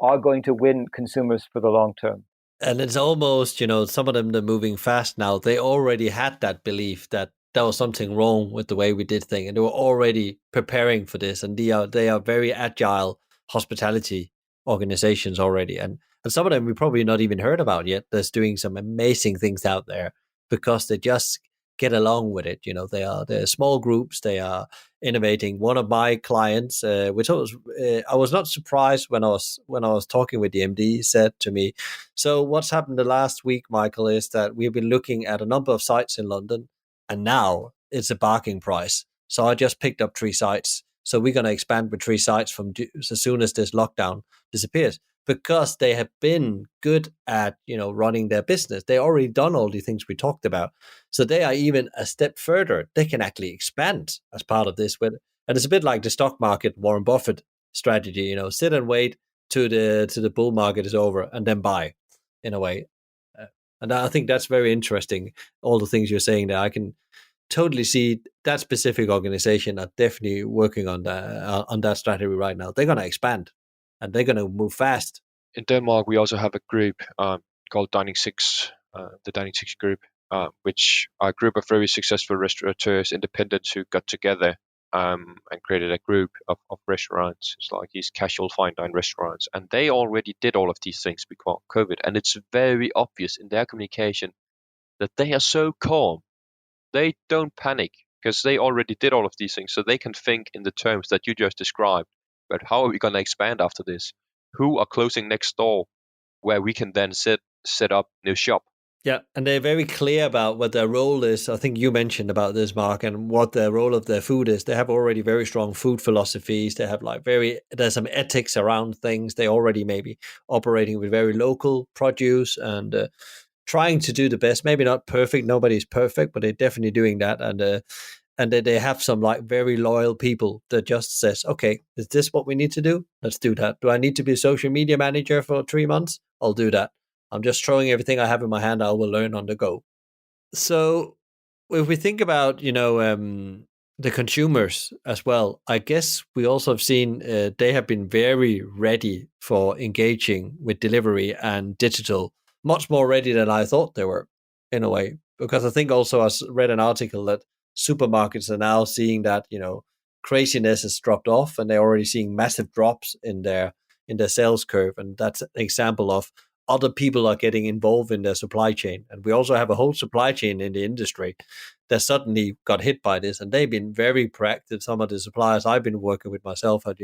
are going to win consumers for the long term. And it's almost, some of them, they're moving fast now. They already had that belief that there was something wrong with the way we did things, and they were already preparing for this. And they are very agile hospitality organizations already. And some of them we probably not even heard about yet. That's doing some amazing things out there because they just get along with it. They're small groups. They are innovating. One of my clients, which I was not surprised when I was talking with the MD, said to me, "So what's happened the last week, Michael, is that we've been looking at a number of sites in London, and now it's a bargain price. So I just picked up 3 sites. So we're going to expand with 3 sites from as soon as this lockdown disappears." because they have been good at, running their business. They already done all the things we talked about. So they are even a step further. They can actually expand as part of this. And it's a bit like the stock market, Warren Buffett strategy, sit and wait to the bull market is over and then buy, in a way. And I think that's very interesting. All the things you're saying there, I can totally see that specific organization are definitely working on that strategy right now. They're going to expand and they're going to move fast. In Denmark, we also have a group called Dining Six, the Dining Six group, which are a group of very successful restaurateurs, independents who got together and created a group of restaurants. It's like these casual fine dine restaurants. And they already did all of these things before COVID. And it's very obvious in their communication that they are so calm. They don't panic because they already did all of these things. So they can think in the terms that you just described. But how are we going to expand after this? Who are closing next door where we can then set up new shop? Yeah, and they're very clear about what their role is. I think you mentioned about this, Mark, and what the role of their food is. They have already very strong food philosophies. They have there's some ethics around things. They already maybe operating with very local produce and trying to do the best. Maybe not perfect. Nobody's perfect, but they're definitely doing that. And they have some very loyal people that just says, okay, is this what we need to do? Let's do that. Do I need to be a social media manager for 3 months? I'll do that. I'm just throwing everything I have in my hand. I will learn on the go. So if we think about, the consumers as well, I guess we also have seen they have been very ready for engaging with delivery and digital, much more ready than I thought they were, in a way. Because I think also I read an article that supermarkets are now seeing that, craziness has dropped off and they're already seeing massive drops in their sales curve. And that's an example of other people are getting involved in their supply chain. And we also have a whole supply chain in the industry that suddenly got hit by this. And they've been very proactive. Some of the suppliers I've been working with myself had,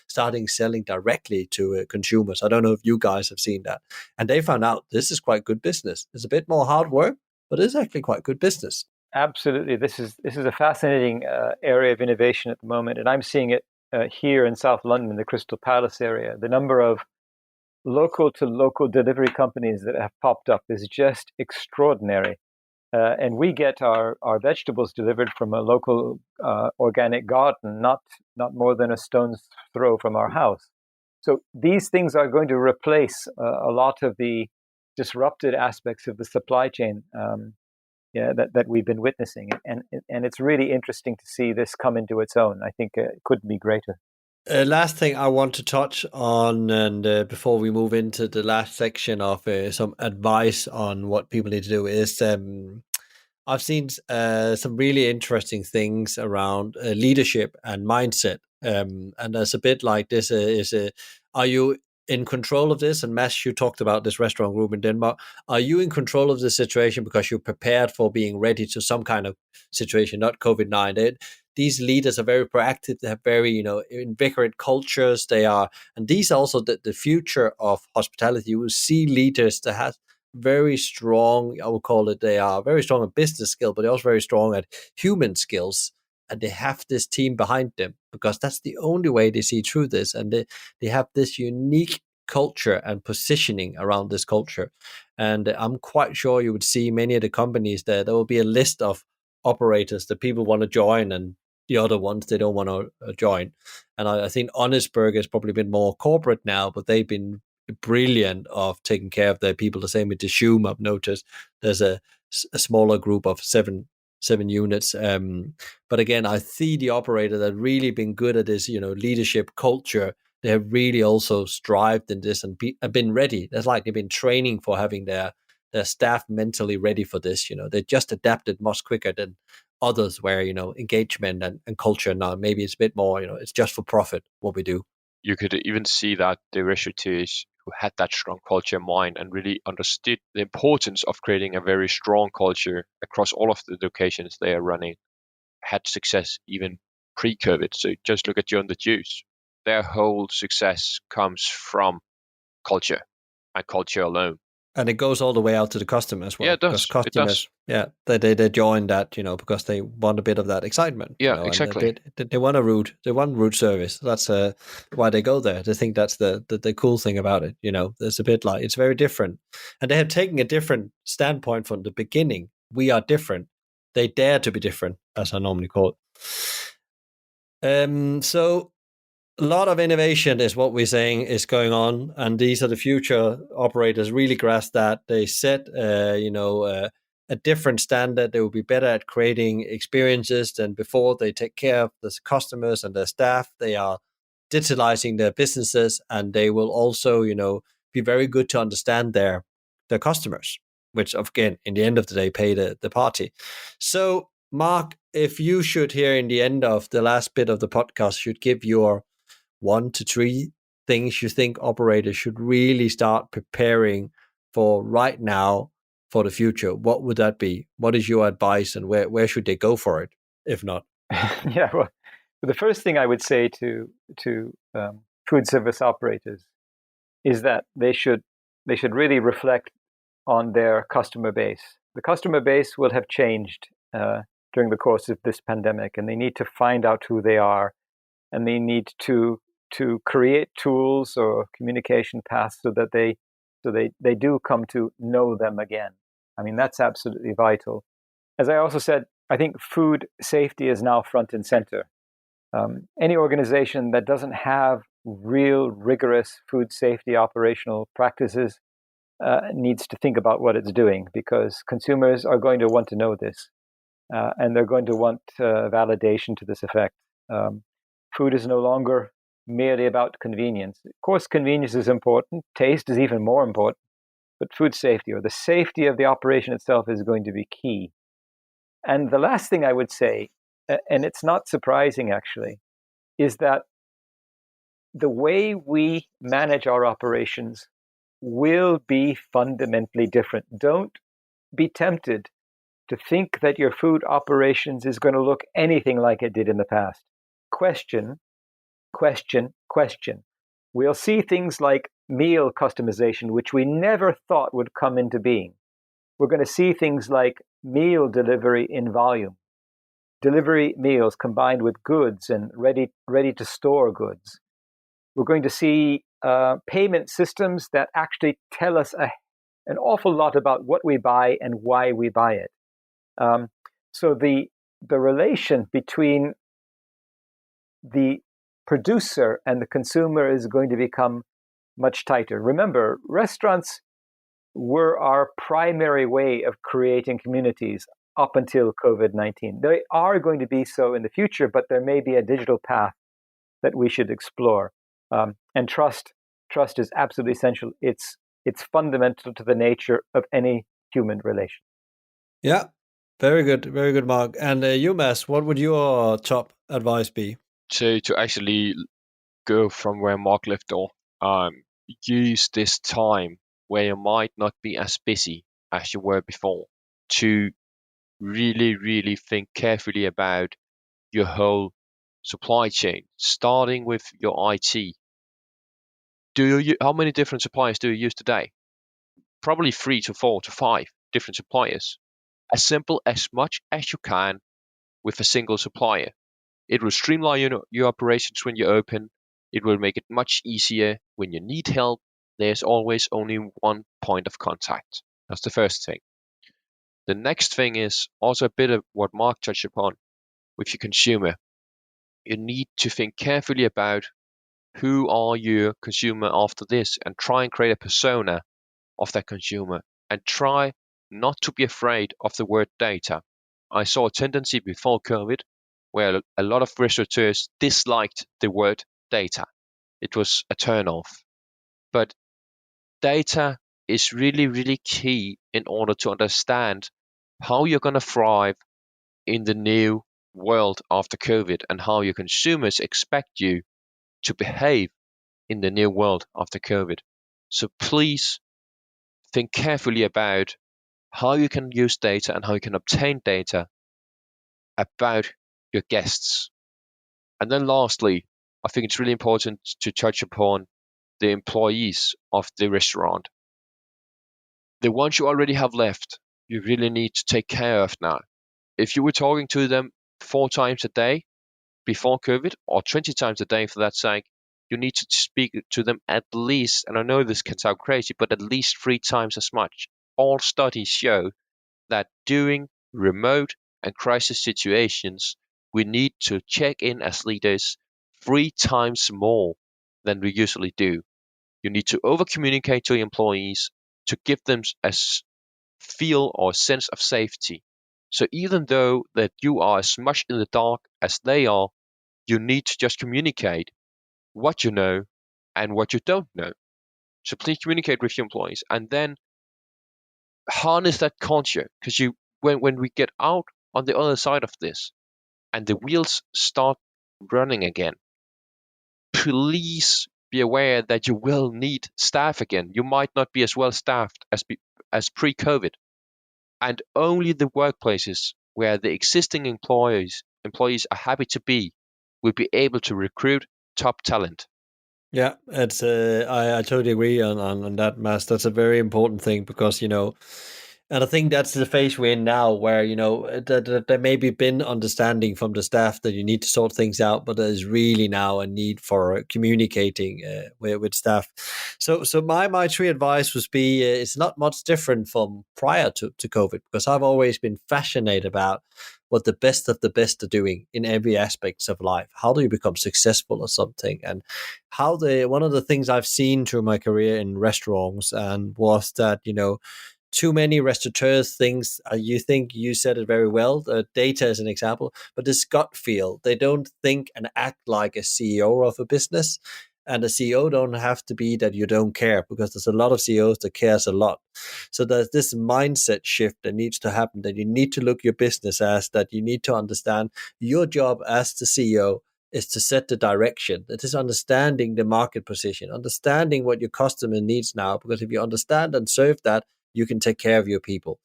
starting selling directly to consumers. I don't know if you guys have seen that. And they found out this is quite good business. It's a bit more hard work, but it's actually quite good business. Absolutely. This is a fascinating area of innovation at the moment. And I'm seeing it here in South London, in the Crystal Palace area. The number of local to local delivery companies that have popped up is just extraordinary. And we get our vegetables delivered from a local organic garden, not more than a stone's throw from our house. So these things are going to replace a lot of the disrupted aspects of the supply chain that we've been witnessing. And it's really interesting to see this come into its own. I think it couldn't be greater. Last thing I want to touch on, and before we move into the last section of some advice on what people need to do, is I've seen some really interesting things around leadership and mindset. And there's a bit like this are you in control of this? And Mads, you talked about this restaurant group in Denmark. Are you in control of the situation because you're prepared for being ready to some kind of situation, not COVID-19? These leaders are very proactive. They have very, invigorated cultures. They are, and these are also the future of hospitality. You will see leaders that have very strong, I would call it, they are very strong at business skill, but they're also very strong at human skills. And they have this team behind them because that's the only way they see through this. And they have this unique culture and positioning around this culture. And I'm quite sure you would see many of the companies there will be a list of operators that people want to join and the other ones they don't want to join. And I think Honestburger has probably been more corporate now, but they've been brilliant of taking care of their people. The same with the Shoom. I've noticed there's a smaller group of seven units. But again, I see the operator that really been good at this, leadership culture. They have really also strived in this and have been ready. That's like they've been training for having their staff mentally ready for this. They just adapted much quicker than others where, engagement and culture now, maybe it's a bit more, it's just for profit what we do. You could even see that the restaurateurs who had that strong culture in mind and really understood the importance of creating a very strong culture across all of the locations they are running had success even pre-COVID. So just look at John the Juice. Their whole success comes from culture and culture alone. And it goes all the way out to the customer as well. Yeah, it does. Because customers, they join that, because they want a bit of that excitement. Yeah, exactly. And they want root service. That's why they go there. They think that's the cool thing about it. There's a bit like, it's very different. And they have taken a different standpoint from the beginning. We are different. They dare to be different, as I normally call it. So a lot of innovation is what we're saying is going on, and these are the future operators really grasp that. They set, a different standard. They will be better at creating experiences than before. They take care of the customers and their staff. They are digitalizing their businesses, and they will also, be very good to understand their customers, which again, in the end of the day, pay the party. So, Mark, if you should here in the end of the last bit of the podcast should give your 1 to 3 things you think operators should really start preparing for right now for the future, what would that be? What is your advice, and where should they go for it, if not? Yeah, well, the first thing I would say to food service operators is that they should really reflect on their customer base. The customer base will have changed during the course of this pandemic, and they need to find out who they are, and they need to create tools or communication paths so that they do come to know them again. I mean, that's absolutely vital. As I also said, I think food safety is now front and center. Any organization that doesn't have real rigorous food safety operational practices needs to think about what it's doing, because consumers are going to want to know this, and they're going to want validation to this effect. Food is no longer merely about convenience. Of course, convenience is important. Taste is even more important. But food safety, or the safety of the operation itself, is going to be key. And the last thing I would say, and it's not surprising actually, is that the way we manage our operations will be fundamentally different. Don't be tempted to think that your food operations is going to look anything like it did in the past. Question. We'll see things like meal customization, which we never thought would come into being. We're going to see things like meal delivery in volume, delivery meals combined with goods and ready to store goods. We're going to see payment systems that actually tell us an awful lot about what we buy and why we buy it. So the relation between the producer and the consumer is going to become much tighter. Remember, restaurants were our primary way of creating communities up until COVID-19. They are going to be so in the future, but there may be a digital path that we should explore. And trust is absolutely essential. It's fundamental to the nature of any human relation. Yeah, very good, Mark. And you, Mads, what would your top advice be? To actually go from where Mark left off, use this time where you might not be as busy as you were before to really, really think carefully about your whole supply chain, starting with your IT. How many different suppliers do you use today? Probably 3 to 4 to 5 different suppliers. Assemble as much as you can with a single supplier. It will streamline your operations when you open. It will make it much easier when you need help. There's always only one point of contact. That's the first thing. The next thing is also a bit of what Mark touched upon with your consumer. You need to think carefully about who are your consumer after this, and try and create a persona of that consumer, and try not to be afraid of the word data. I saw a tendency before COVID where a lot of restaurateurs disliked the word data. It was a turn-off. But data is really, really key in order to understand how you're going to thrive in the new world after COVID, and how your consumers expect you to behave in the new world after COVID. So please think carefully about how you can use data and how you can obtain data about your guests. And then lastly, I think it's really important to touch upon the employees of the restaurant. The ones you already have left, you really need to take care of now. If you were talking to them 4 times a day before COVID, or 20 times a day for that sake, you need to speak to them at least, and I know this can sound crazy, but at least 3 times as much. All studies show that during remote and crisis situations, we need to check in as leaders 3 times more than we usually do. You need to over-communicate to employees to give them a feel or sense of safety. So even though that you are as much in the dark as they are, you need to just communicate what you know and what you don't know. So please communicate with your employees and then harness that culture, because when we get out on the other side of this and the wheels start running again, please be aware that you will need staff again. You might not be as well staffed as pre-COVID, and only the workplaces where the existing employees are happy to be will be able to recruit top talent. Yeah, it's I totally agree on that, Mass. That's a very important thing because, and I think that's the phase we're in now where, that there maybe been understanding from the staff that you need to sort things out, but there's really now a need for communicating with staff. So my 3 advice would be it's not much different from prior to COVID, because I've always been fascinated about what the best of the best are doing in every aspects of life. How do you become successful or something? And one of the things I've seen through my career in restaurants and was that, too many restaurateurs things, you think you said it very well, data is an example, but this gut feel, they don't think and act like a CEO of a business. And a CEO don't have to be that you don't care, because there's a lot of CEOs that cares a lot. So there's this mindset shift that needs to happen, that you need to look your business as that you need to understand your job as the CEO is to set the direction. It is understanding the market position, understanding what your customer needs now, because if you understand and serve that, you can take care of your people.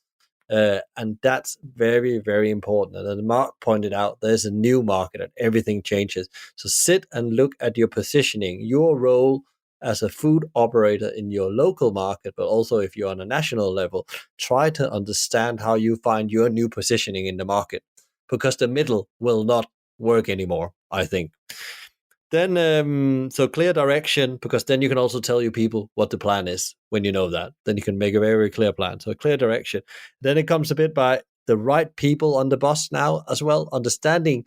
And that's very, very important. And as Mark pointed out, there's a new market and everything changes. So sit and look at your positioning, your role as a food operator in your local market, but also if you're on a national level, try to understand how you find your new positioning in the market, because the middle will not work anymore, I think. Then, so clear direction, because then you can also tell your people what the plan is when you know that. Then you can make a very, very clear plan. So a clear direction. Then it comes a bit by the right people on the bus now as well, understanding,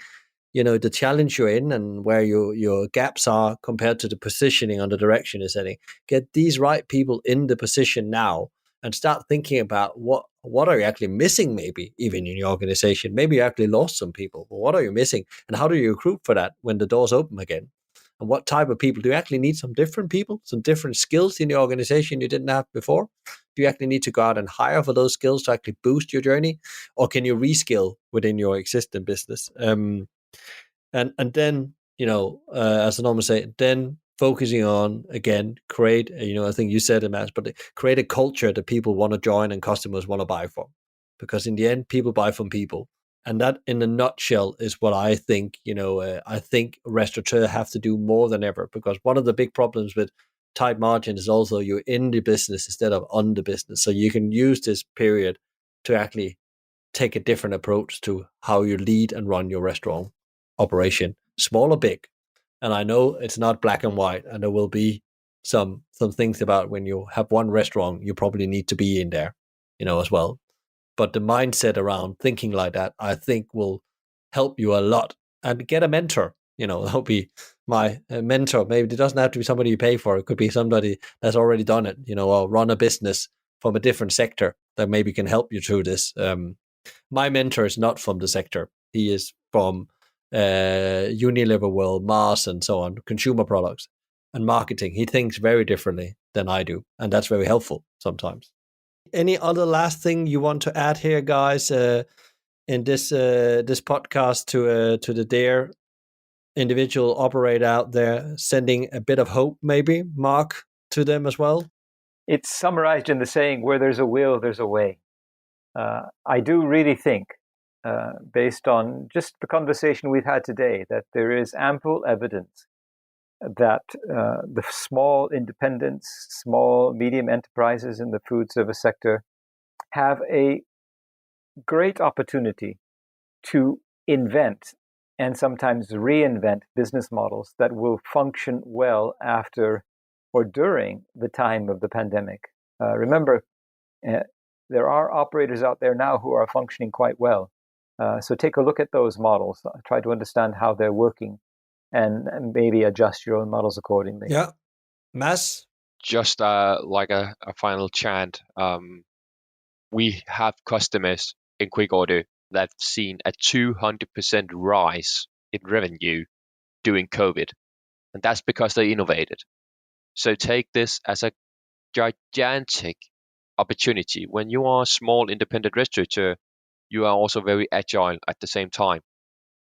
the challenge you're in and where your gaps are compared to the positioning on the direction you're setting. Get these right people in the position now and start thinking about what are you actually missing, maybe even in your organization. Maybe you actually lost some people. Well, what are you missing? And how do you recruit for that when the doors open again? And what type of people? Do you actually need some different people, some different skills in your organization you didn't have before? Do you actually need to go out and hire for those skills to actually boost your journey? Or can you reskill within your existing business? And then, as I normally say, then focusing on, again, create, I think you said it, Matt, but create a culture that people want to join and customers want to buy from. Because in the end, people buy from people. And that, in a nutshell, is what I think, I think restaurateurs have to do more than ever, because one of the big problems with tight margin is also you're in the business instead of on the business. So you can use this period to actually take a different approach to how you lead and run your restaurant operation, small or big. And I know it's not black and white, and there will be some things about when you have one restaurant, you probably need to be in there, as well. But the mindset around thinking like that, I think, will help you a lot. And get a mentor. That'll be my mentor. Maybe it doesn't have to be somebody you pay for. It could be somebody that's already done it, or run a business from a different sector that maybe can help you through this. My mentor is not from the sector. He is from Unilever world, Mars, and so on, consumer products and marketing. He thinks very differently than I do, and that's very helpful sometimes. Any other last thing you want to add here, guys, in this podcast to the dear individual operator out there, sending a bit of hope, maybe, Mark, to them as well? It's summarized in the saying, where there's a will, there's a way. I do really think, based on just the conversation we've had today, that there is ample evidence that the small independents, small, medium enterprises in the food service sector have a great opportunity to invent and sometimes reinvent business models that will function well after or during the time of the pandemic. Remember, there are operators out there now who are functioning quite well. So take a look at those models, try to understand how they're working, and maybe adjust your own models accordingly. Yeah. Mads? Just like a final chant, we have customers in QuickOrder that've seen a 200% rise in revenue during COVID. And that's because they innovated. So take this as a gigantic opportunity. When you are a small independent restaurateur, you are also very agile at the same time.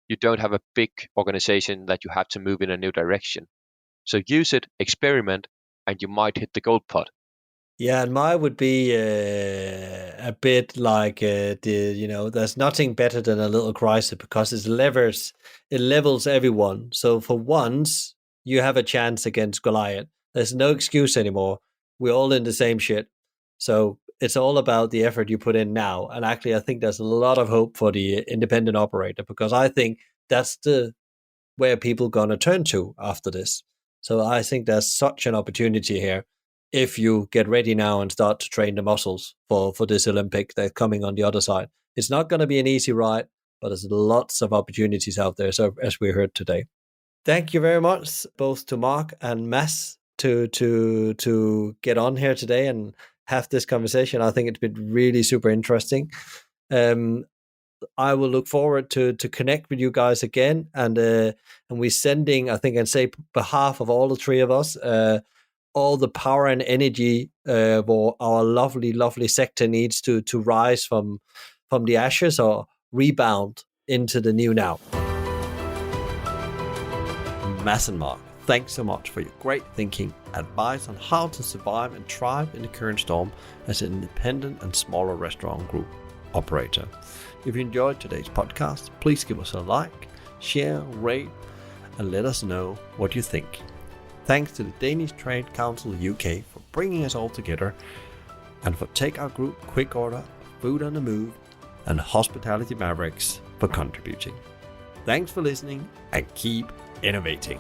You don't have a big organization that you have to move in a new direction. So use it, experiment, and you might hit the gold pot. Yeah, and mine would be a bit like there's nothing better than a little crisis because it levels everyone. So for once, you have a chance against Goliath. There's no excuse anymore. We're all in the same shit. So it's all about the effort you put in now. And actually, I think there's a lot of hope for the independent operator because I think that's where people gonna turn to after this. So I think there's such an opportunity here if you get ready now and start to train the muscles for this Olympic that's coming on the other side. It's not going to be an easy ride, but there's lots of opportunities out there, so as we heard today. Thank you very much, both to Mark and Mads, to get on here today and have this conversation. I think it's been really super interesting. I will look forward to connect with you guys again, and we're sending, I think, and say behalf of all the three of us, all the power and energy for our lovely sector needs to rise from the ashes or rebound into the new now. Mads and Mark, thanks so much for your great thinking, advice on how to survive and thrive in the current storm as an independent and smaller restaurant group operator. If you enjoyed today's podcast, please give us a like, share, rate, and let us know what you think. Thanks to the Danish Trade Council UK for bringing us all together, and for Takeout Group, QuickOrder, FoodOnTheMove, and Hospitality Mavericks for contributing. Thanks for listening and keep innovating.